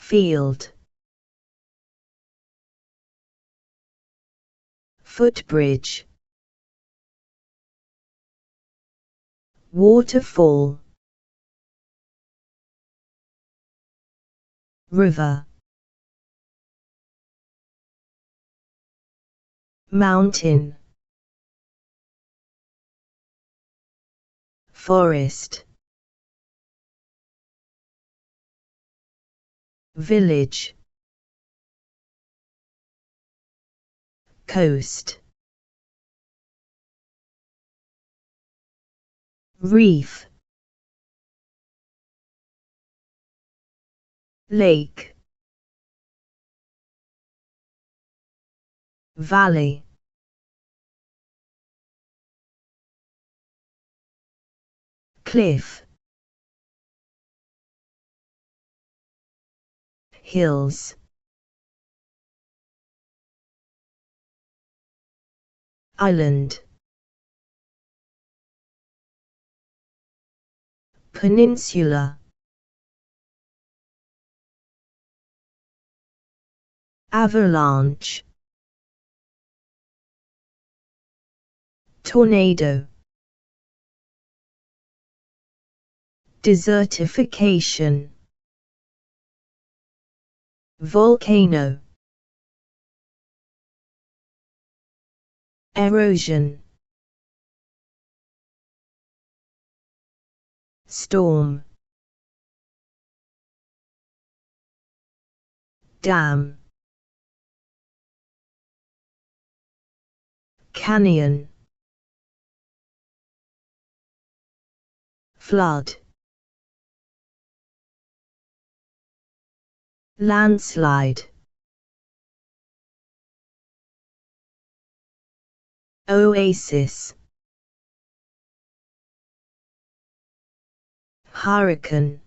field, footbridge, waterfall, river, mountain, forest, village, coast, reef, lake, valley, cliff, hills, island, peninsula, avalanche, tornado, desertification, volcano, erosion, storm, dam, canyon, flood, landslide, oasis, hurricane,